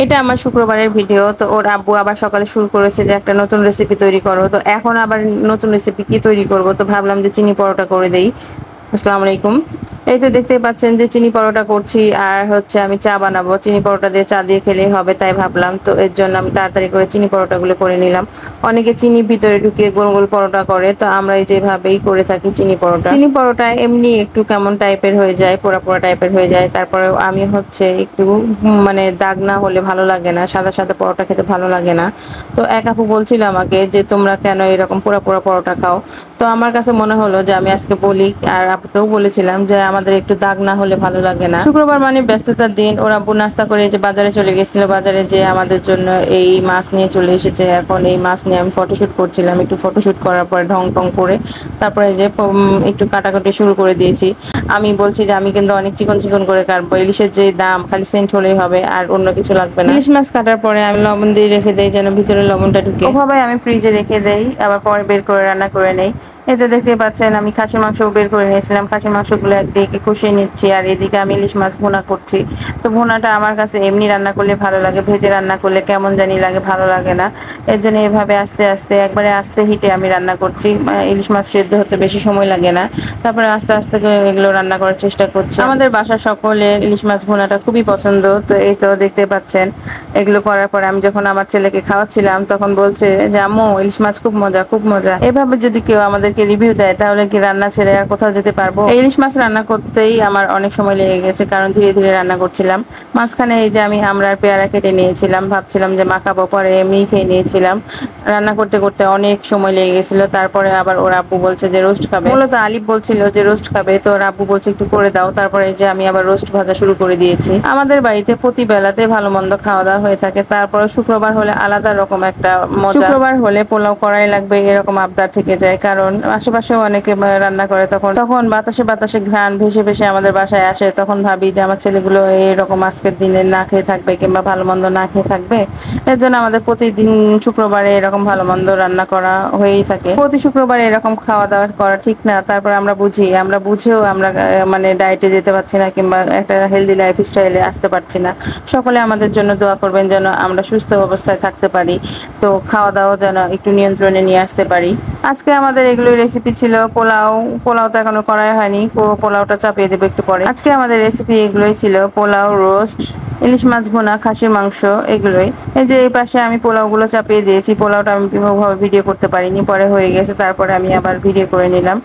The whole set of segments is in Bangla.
এটা আমার শুক্রবারের ভিডিও। তো ওর আব্বু আবার সকালে শুরু করেছে যে একটা নতুন রেসিপি তৈরি করো। তো এখন আবার নতুন রেসিপি কি তৈরি করব? তো ভাবলাম যে চিনি পরোটা করে দেই। আসসালামু আলাইকুম। এই তো দেখতেই পাচ্ছেন যে চিনি পরোটা করছি আর হচ্ছে আমি চা বানাবো। চিনি পরোটা দিয়ে চা দিয়ে খেলেই হবে তাই ভাবলাম। তো এর জন্য আমি তাড়াতাড়ি করে চিনি পরোটাগুলো করে নিলাম। অনেকে চিনি ভিতরে ঢুকিয়ে গোল গোল পরোটা করে। তো আমরা এই যেভাবেই করে থাকি চিনি পরোটা। চিনি পরোটা এমনি একটু কেমন টাইপের হয়ে যায়, পোড়া পোড়া টাইপের হয়ে যায়। তারপরেও আমি হচ্ছে একটু মানে দাগ না হলে ভালো লাগে না। সাদা সাদা পরোটা খেতে ভালো লাগে না। তো এক আপু বলছিল আমাকে যে তোমরা কেন এরকম পোড়া পোড়া পরোটা খাও? তো আমার কাছে মনে হলো যে আমি আজকে বলি, আর আপুকেও বলেছিলাম যে আমাদের একটু দাগ না হলে ভালো লাগে না। শুক্রবার মানে ব্যস্ততার দিন। ওর আব্বু নাস্তা করে যে বাজারে চলে গেছিল, বাজারে যে আমাদের জন্য এই মাছ নিয়ে চলে এসেছে। এখন এই মাছ নিয়ে আমি ফটোশুট করছিলাম। একটু ফটোশুট করার পরে ঢং টং করে তারপরে যে একটু কাটাকাটি শুরু করে দিয়েছি। আমি বলছি যে আমি কিন্তু অনেক চিকন চিকন করে কাটবো। ইলিশের যে দাম, খালি সেন্ট হলেই হবে, আর অন্য কিছু লাগবে না। ইলিশ মাছ কাটার পরে আমি লবণ দিয়ে রেখে দেই যেন ভিতরে লবণটা ঢুকে। ওভাবে আমি ফ্রিজে রেখে দেই, আবার পরে বের করে রান্না করে নেই। এতে দেখতে পাচ্ছেন আমি খাসির মাংস বের করে নিয়েছিলাম। খাসির মাংসগুলো একদিকে কষিয়ে নিচ্ছি আর এদিকে আমি ইলিশ মাছ ভুনা করছি। তো ভুনাটা আমার কাছে এমনি রান্না করলে ভালো লাগে, ভেজে রান্না করলে কেমন জানি লাগে, ভালো লাগে না। এর জন্য এভাবে আস্তে আস্তে একবারে আস্তে হিটে আমি রান্না করছি। ইলিশ মাছ সেদ্ধ হতে বেশি সময় লাগে না। তারপরে আস্তে আস্তে এগুলো রান্না করার চেষ্টা করছি। আমাদের বাসার সকলের ইলিশ মাছ ভুনাটা খুবই পছন্দ। তো এই তো দেখতে পাচ্ছেন এগুলো করার পরে আমি যখন আমার ছেলেকে খাওয়াচ্ছিলাম তখন বলছে যে আম্মু ইলিশ মাছ খুব মজা, খুব মজা। এভাবে যদি কেউ আমাদেরকে রিভিউ দেয় তাহলে কি রান্না ছেড়ে আর কোথাও যেতে পারবো? এই ইলিশ মাছ রান্না করতেই আমার অনেক সময় লেগে গেছে, কারণ ধীরে ধীরে রান্না করছিলাম। মাঝখানে এই যে আমি আমড়ার পেয়ারা কেটে নিয়েছিলাম, ভাবছিলাম যে মাখাবো, পরে এমনি খেয়ে নিয়েছিলাম। রান্না করতে করতে অনেক সময় লেগে গেছিল। তারপরে আবার ওর আব্বু বলছে যে রোস্ট খাবে, মূলত আলিফ বলছিল যে রোস্ট খাবে, তো ওর আব্বু বলছে একটু করে দাও। তারপরে এই যে আমি আবার রোস্ট ভাজা শুরু করে দিয়েছি। আমাদের বাড়িতে প্রতি বেলাতে ভালো মন্দ খাওয়া দাওয়া হয়ে থাকে। তারপরে শুক্রবার হলে আলাদা রকম একটা মজা। শুক্রবার হলে পোলাও করাই লাগবে এরকম আবদার থেকে যায়, কারণ আশেপাশেও অনেকে রান্না করে। তখন তখন বাতাসে বাতাসে ঘ্রাণ ভেসে ভেসে আমাদের বাসায় আসে। তখন ভাবি যে আমার ছেলেগুলো এরকম আজকের দিনে না খেয়ে থাকবে কিংবা ভালো মন্দ না খেয়ে থাকবে। এর জন্য আমাদের প্রতিদিন শুক্রবারে এরকম ভালো মন্দ রান্না করা হয়েই থাকে। প্রতি শুক্রবারে এরকম খাওয়া দাওয়া করা ঠিক না। তারপর আমরা বুঝেও আমরা মানে ডায়েটে যেতে পারছি না কিংবা একটা হেলদি লাইফ স্টাইলে আসতে পারছি না। সকলে আমাদের জন্য দোয়া করবেন যেন আমরা সুস্থ অবস্থায় থাকতে পারি। তো খাওয়া দাওয়া যেন একটু নিয়ন্ত্রণে নিয়ে আসতে পারি। আজকে আমাদের এগুলোই রেসিপি ছিল। পোলাও তো এখনো করাই হয়নি, পোলাওটা চাপিয়ে দেবো একটু পরে। আজকে আমাদের রেসিপি এগুলোই ছিল: পোলাও, রোস্ট, ইলিশ মাছ ভুনা, খাসির মাংস, এগুলোই। এই যে এই পাশে আমি পোলাওগুলো চাপিয়ে দিয়েছি। পোলাওটা আমি ওভাবে ভিডিও করতে পারিনি, পরে হয়ে গেছে, তারপরে আমি আবার ভিডিও করে নিলাম।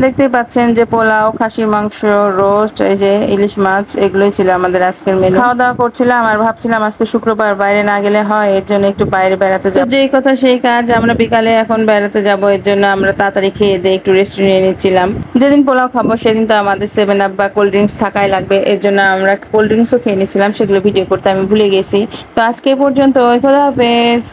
দেখতেই পাচ্ছেন যে পোলাও, খাসির মাংস, রোস্ট, এই যে ইলিশ মাছ, এগুলোই ছিল আমাদের আজকের মেনু। খাওয়া দাওয়া করছিলাম আর ভাবছিলাম আজকে শুক্রবার বাইরে না গেলে হয়, এর জন্য একটু বাইরে বেড়াতে যাব। যেই কথা সেই কাজ, আমরা বিকালে এখন বেড়াতে যাব। এর জন্য আমরা তাড়াতাড়ি খেয়ে দিয়ে একটু রেস্ট নিয়ে নিচ্ছিলাম। যেদিন পোলাও খাবো সেদিন তো আমাদের 7 আপ বা কোল্ড ড্রিঙ্কস থাকাই লাগবে। এর জন্য আমরা কোল্ড ড্রিঙ্কসও খেয়ে নিচ্ছিলাম, সেগুলো ভিডিও করতে আমি ভুলে গেছি। তো আজকে পর্যন্ত, খোদা হাফেজ।